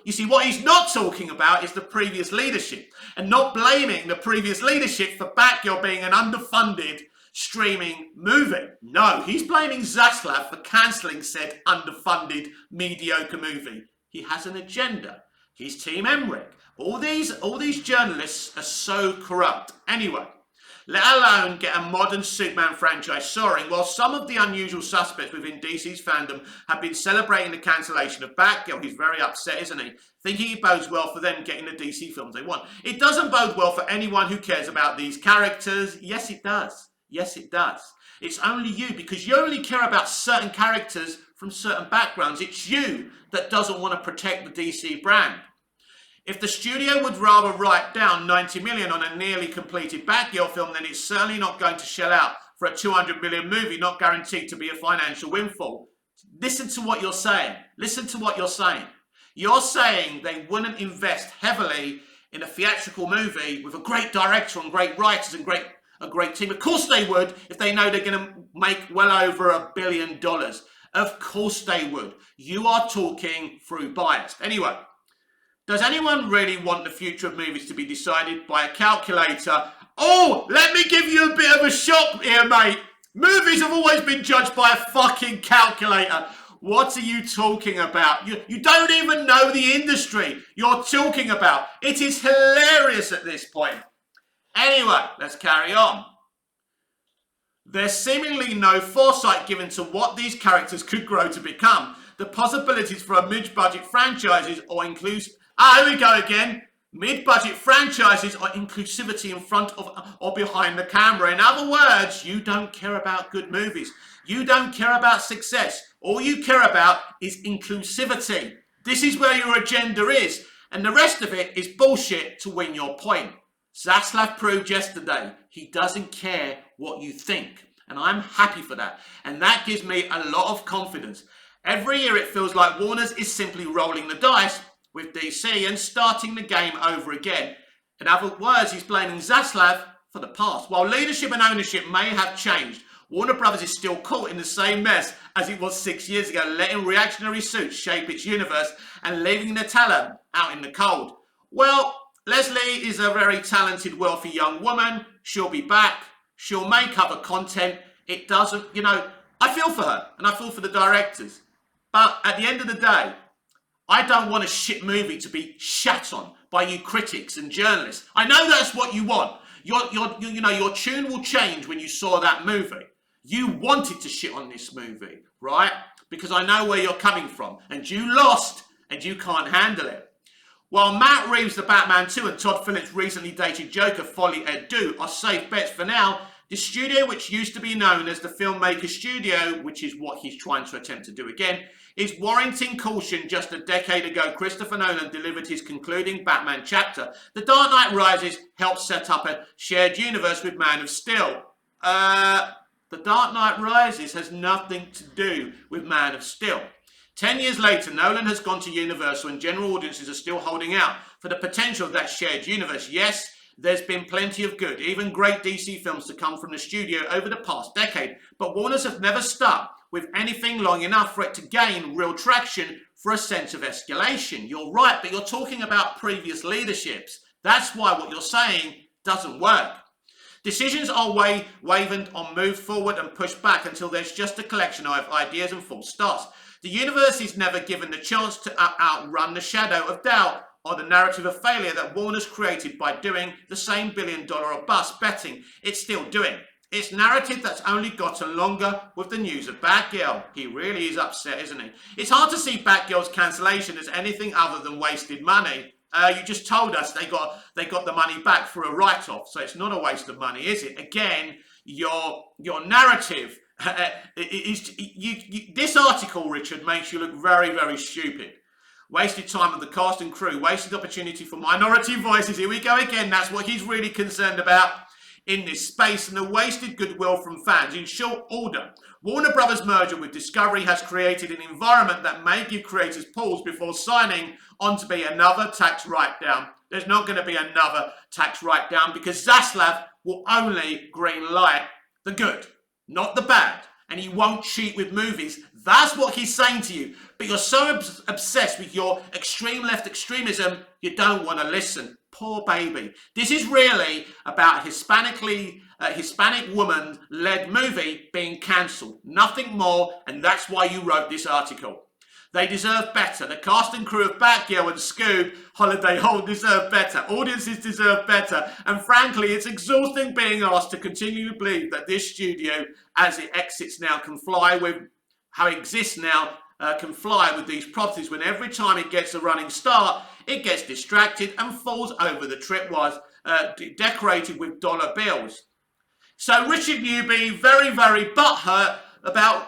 you see, what he's not talking about is the previous leadership, and not blaming the previous leadership for Batgirl being an underfunded streaming movie. No, he's blaming Zaslav for cancelling said underfunded mediocre movie. He has an agenda. He's Team Emmerich. All these journalists are so corrupt. Anyway, let alone get a modern Superman franchise soaring, while some of the unusual suspects within DC's fandom have been celebrating the cancellation of Batgirl. He's very upset, isn't he? Thinking it bodes well for them getting the DC films they want. It doesn't bode well for anyone who cares about these characters. Yes, it does. Yes, it does. It's only you, because you only care about certain characters from certain backgrounds. It's you that doesn't want to protect the DC brand. If the studio would rather write down 90 million on a nearly completed Batgirl film, then it's certainly not going to shell out for a 200 million movie, not guaranteed to be a financial windfall. Listen to what you're saying. Listen to what you're saying. You're saying they wouldn't invest heavily in a theatrical movie with a great director and great writers and a great team. Of course they would, if they know they're going to make well over $1 billion. Of course they would. You are talking through bias. Anyway, does anyone really want the future of movies to be decided by a calculator? Oh, let me give you a bit of a shock here, mate. Movies have always been judged by a fucking calculator. What are you talking about? You don't even know the industry you're talking about. It is hilarious at this point. Anyway, let's carry on. There's seemingly no foresight given to what these characters could grow to become. The possibilities for a mid-budget franchises or inclusive... here we go again. Mid-budget franchises or inclusivity in front of or behind the camera. In other words, you don't care about good movies. You don't care about success. All you care about is inclusivity. This is where your agenda is. And the rest of it is bullshit to win your point. Zaslav proved yesterday he doesn't care what you think. And I'm happy for that. And that gives me a lot of confidence. Every year it feels like Warner's is simply rolling the dice with DC and starting the game over again. In other words, he's blaming Zaslav for the past. While leadership and ownership may have changed, Warner Brothers is still caught in the same mess as it was 6 years ago, letting reactionary suits shape its universe and leaving the talent out in the cold. Well, Leslie is a very talented, wealthy young woman. She'll be back. She'll make other content. It doesn't, I feel for her and I feel for the directors. But at the end of the day, I don't want a shit movie to be shat on by you critics and journalists. I know that's what you want. Your tune will change when you saw that movie. You wanted to shit on this movie, right? Because I know where you're coming from. And you lost and you can't handle it. While Matt Reeves' The Batman 2 and Todd Phillips' recently dated Joker, Folie et Deux are safe bets for now, the studio, which used to be known as the Filmmaker Studio, which is what he's trying to attempt to do again, is warranting caution. Just a decade ago, Christopher Nolan delivered his concluding Batman chapter. The Dark Knight Rises helped set up a shared universe with Man of Steel. The Dark Knight Rises has nothing to do with Man of Steel. 10 years later, Nolan has gone to Universal and general audiences are still holding out for the potential of that shared universe. Yes, there's been plenty of good, even great DC films to come from the studio over the past decade, but Warners have never stuck with anything long enough for it to gain real traction for a sense of escalation. You're right, but you're talking about previous leaderships. That's why what you're saying doesn't work. Decisions are wavered or moved forward and pushed back until there's just a collection of ideas and false starts. The universe is never given the chance to outrun the shadow of doubt or the narrative of failure that Warner's created by doing the same $1 billion or bust betting it's still doing. It's narrative that's only gotten longer with the news of Batgirl. He really is upset, isn't he? It's hard to see Batgirl's cancellation as anything other than wasted money. You just told us they got the money back for a write-off, so it's not a waste of money, is it? Again, your narrative this article, Richard, makes you look very, very stupid. Wasted time of the cast and crew, wasted opportunity for minority voices. Here we go again. That's what he's really concerned about in this space, and the wasted goodwill from fans. In short order, Warner Brothers' merger with Discovery has created an environment that may give creators pause before signing on to be another tax write-down. There's not going to be another tax write-down because Saslav will only green light the good, not the bad. And he won't cheat with movies. That's what he's saying to you. But you're so obsessed with your extreme left extremism, you don't want to listen. Poor baby. This is really about Hispanic woman-led movie being cancelled. Nothing more, and that's why you wrote this article. They deserve better. The cast and crew of Batgirl and Scoob Holiday Hole deserve better. Audiences deserve better. And frankly, it's exhausting being asked to continue to believe that this studio, as it exits now, can fly with how it exists now, can fly with these properties when every time it gets a running start, it gets distracted and falls over the tripwires decorated with dollar bills. So Richard Newby, very, very butthurt about,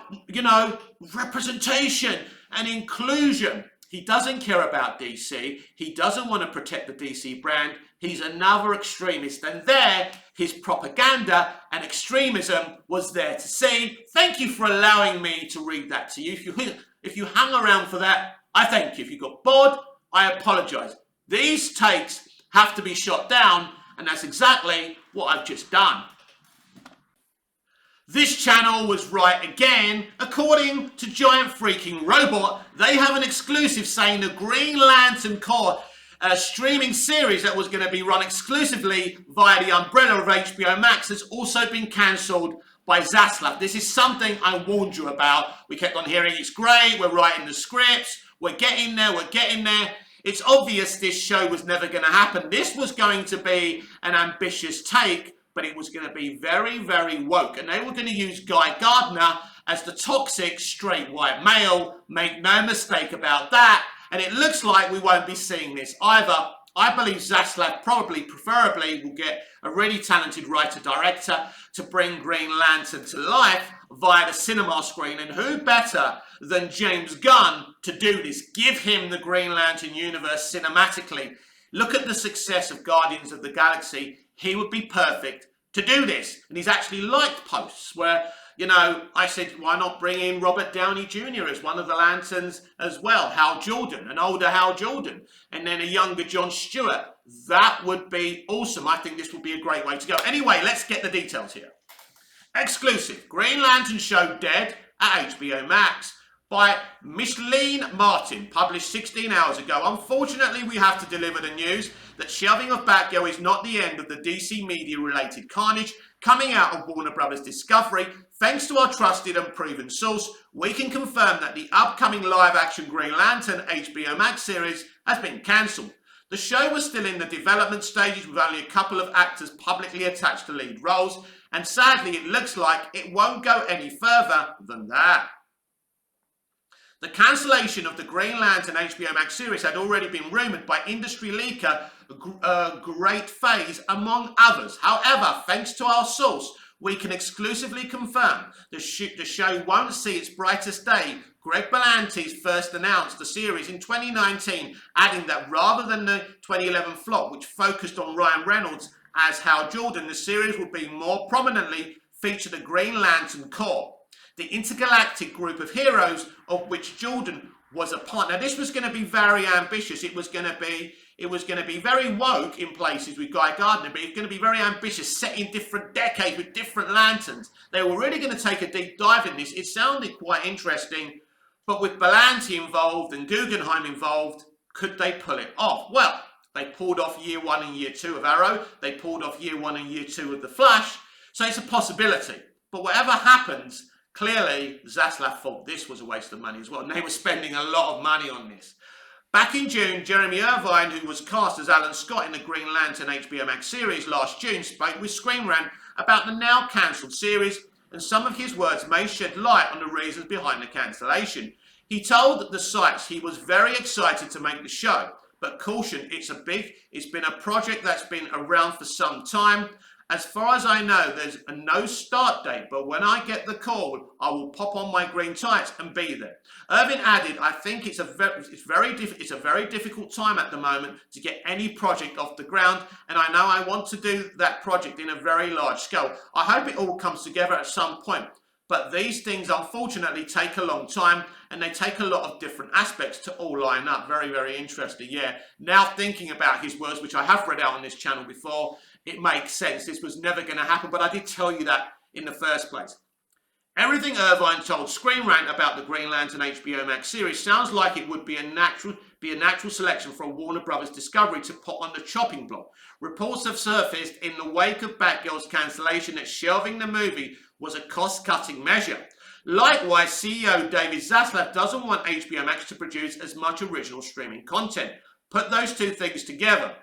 representation and inclusion. He doesn't care about DC. He doesn't want to protect the DC brand. He's another extremist. And there, his propaganda and extremism was there to see. Thank you for allowing me to read that to you. If you hung around for that, I thank you. If you got bored, I apologise. These takes have to be shot down, and that's exactly what I've just done. This channel was right again. According to Giant Freaking Robot, they have an exclusive saying the Green Lantern Corps streaming series that was going to be run exclusively via the umbrella of HBO Max has also been cancelled by Saslav. This is something I warned you about. We kept on hearing it's great, we're writing the scripts, we're getting there. It's obvious this show was never going to happen. This was going to be an ambitious take, but it was going to be very, very woke. And they were going to use Guy Gardner as the toxic straight white male. Make no mistake about that. And it looks like we won't be seeing this either. I believe Saslav preferably will get a really talented writer-director to bring Green Lantern to life via the cinema screen. And who better than James Gunn to do this? Give him the Green Lantern universe cinematically. Look at the success of Guardians of the Galaxy. He would be perfect to do this. And he's actually liked posts where, I said, why not bring in Robert Downey Jr. as one of the Lanterns as well? Hal Jordan, an older Hal Jordan, and then a younger John Stewart. That would be awesome. I think this would be a great way to go. Anyway, let's get the details here. Exclusive. Green Lantern show dead at HBO Max by Micheline Martin, published 16 hours ago. Unfortunately, we have to deliver the news that shelving of Batgirl is not the end of the DC media-related carnage coming out of Warner Brothers Discovery. Thanks to our trusted and proven source, we can confirm that the upcoming live-action Green Lantern HBO Max series has been cancelled. The show was still in the development stages with only a couple of actors publicly attached to lead roles, and sadly it looks like it won't go any further than that. The cancellation of the Green Lantern HBO Max series had already been rumoured by industry leaker Great Phase, among others. However, thanks to our source, we can exclusively confirm the show won't see its brightest day. Greg Berlanti's first announced the series in 2019, adding that rather than the 2011 flop, which focused on Ryan Reynolds as Hal Jordan, the series will be more prominently feature the Green Lantern Corps, the intergalactic group of heroes of which Jordan was a part. Now, this was going to be very ambitious. It was going to be very woke in places with Guy Gardner, but it's going to be very ambitious, set in different decades with different lanterns. They were really going to take a deep dive in this. It sounded quite interesting, but with Berlanti involved and Guggenheim involved, could they pull it off? Well, they pulled off year 1 and year 2 of Arrow. They pulled off year 1 and year 2 of The Flash. So it's a possibility. But whatever happens, clearly, Saslav thought this was a waste of money as well, and they were spending a lot of money on this. Back in June, Jeremy Irvine, who was cast as Alan Scott in the Green Lantern HBO Max series last June, spoke with Screen Rant about the now cancelled series, and some of his words may shed light on the reasons behind the cancellation. He told the sites he was very excited to make the show, but cautioned it's been a project that's been around for some time. As far as I know, there's no start date, but when I get the call, I will pop on my green tights and be there. Irving added, I think it's a very difficult time at the moment to get any project off the ground, and I know I want to do that project in a very large scale. I hope it all comes together at some point. But these things unfortunately take a long time, and they take a lot of different aspects to all line up. Very, very interesting. Yeah, now thinking about his words, which I have read out on this channel before, it makes sense. This was never going to happen, but I did tell you that in the first place. Everything Irvine told Screen Rant about the Green Lantern HBO Max series sounds like it would be a natural selection for a Warner Brothers Discovery to put on the chopping block. Reports have surfaced in the wake of Batgirl's cancellation that shelving the movie was a cost-cutting measure. Likewise, CEO David Zaslav doesn't want HBO Max to produce as much original streaming content. Put those two things together.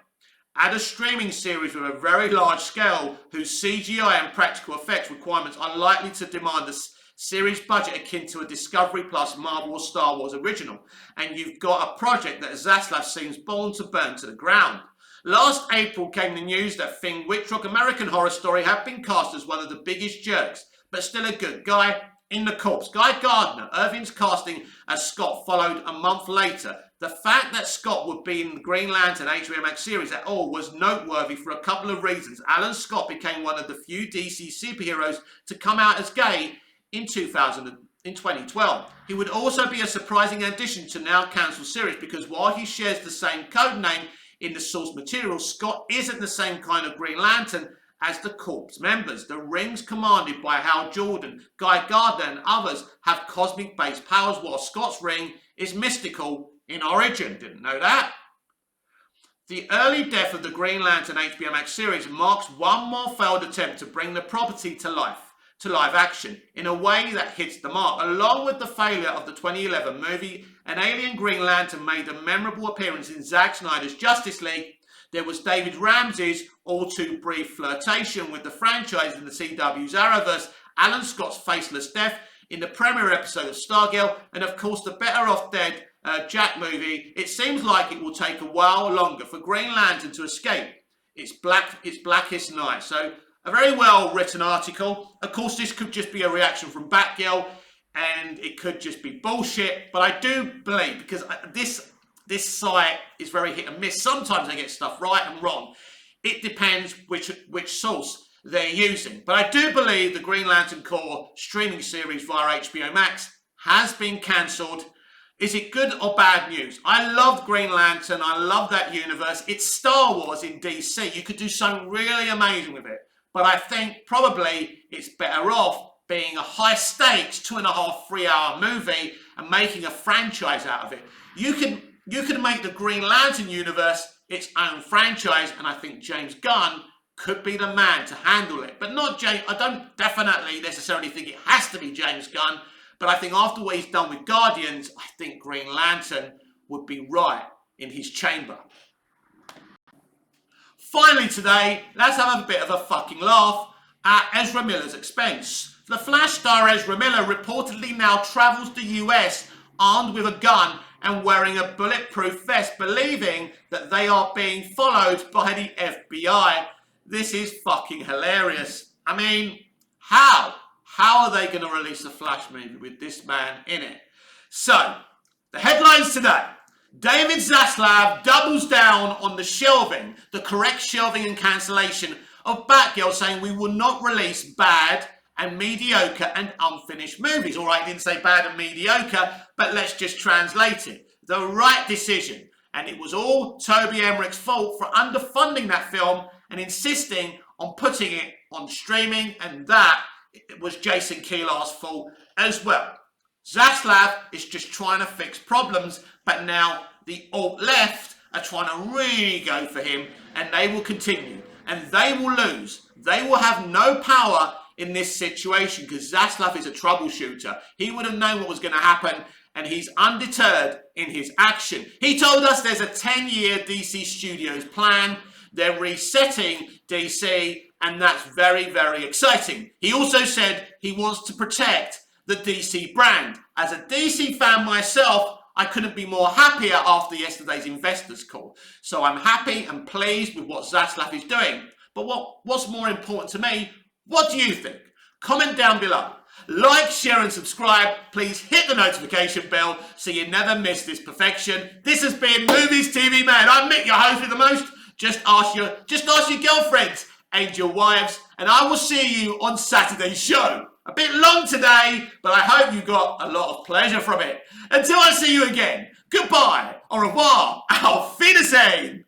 Add a streaming series with a very large scale whose CGI and practical effects requirements are likely to demand a series budget akin to a Discovery Plus Marvel or Star Wars original, and you've got a project that Zaslav seems born to burn to the ground. Last April came the news that Finn Wittrock, American Horror Story, had been cast as one of the biggest jerks, but still a good guy, in The Corpse. Guy Gardner, Irving's casting as Scott, followed a month later. The fact that Scott would be in the Green Lantern HBO Max series at all was noteworthy for a couple of reasons. Alan Scott became one of the few DC superheroes to come out as gay in 2012. He would also be a surprising addition to now cancelled series because while he shares the same code name in the source material, Scott isn't the same kind of Green Lantern as the Corpse members. The rings commanded by Hal Jordan, Guy Gardner and others have cosmic-based powers, while Scott's ring is mystical in origin. Didn't know that. The early death of the Green Lantern HBO Max series marks one more failed attempt to bring the property to life, to live action, in a way that hits the mark. Along with the failure of the 2011 movie, an alien Green Lantern made a memorable appearance in Zack Snyder's Justice League. There was David Ramsey's all too brief flirtation with the franchise in the CW's Arrowverse, Alan Scott's faceless death in the premiere episode of Stargirl, and of course the Better Off Dead Jack movie. It seems like it will take a while longer for Green Lantern to escape its blackest night. So a very well written article. Of course this could just be a reaction from Batgirl, and it could just be bullshit, but I do believe, because this site is very hit and miss. Sometimes they get stuff right and wrong. It depends which source they're using. But I do believe the Green Lantern Corps streaming series via HBO Max has been cancelled. Is it good or bad news? I loved Green Lantern. I love that universe. It's Star Wars in DC. You could do something really amazing with it. But I think probably it's better off being a high stakes 2.5, 3-hour movie and making a franchise out of it. You can make the Green Lantern universe its own franchise, and I think James Gunn could be the man to handle it. But not James. I don't definitely necessarily think it has to be James Gunn, but I think after what he's done with Guardians, I think Green Lantern would be right in his chamber. Finally today, let's have a bit of a fucking laugh at Ezra Miller's expense. The Flash star Ezra Miller reportedly now travels the US armed with a gun and wearing a bulletproof vest, believing that they are being followed by the FBI. This is fucking hilarious. I mean, how? How are they going to release a Flash movie with this man in it? So, the headlines today. David Zaslav doubles down on the shelving, the correct shelving and cancellation of Batgirl, saying we will not release bad and mediocre and unfinished movies. All right, didn't say bad and mediocre, but let's just translate it. The right decision. And it was all Toby Emmerich's fault for underfunding that film and insisting on putting it on streaming, and that it was Jason Kilar's fault as well. Zaslav is just trying to fix problems, but now the alt-left are trying to really go for him, and they will continue. And they will lose. They will have no power in this situation because Zaslav is a troubleshooter. He would have known what was going to happen, and he's undeterred in his action. He told us there's a 10-year DC Studios plan. They're resetting DC and that's very, very exciting. He also said he wants to protect the DC brand. As a DC fan myself, I couldn't be more happier after yesterday's investors call. So I'm happy and pleased with what Zaslav is doing. But what's more important to me? What do you think? Comment down below. Like, share and subscribe. Please hit the notification bell so you never miss this perfection. This has been Movies TV Man. I'm Mick, your host with the most. Just ask your girlfriends and your wives, and I will see you on Saturday's show. A bit long today, but I hope you got a lot of pleasure from it. Until I see you again, goodbye, au revoir, auf Wiedersehen.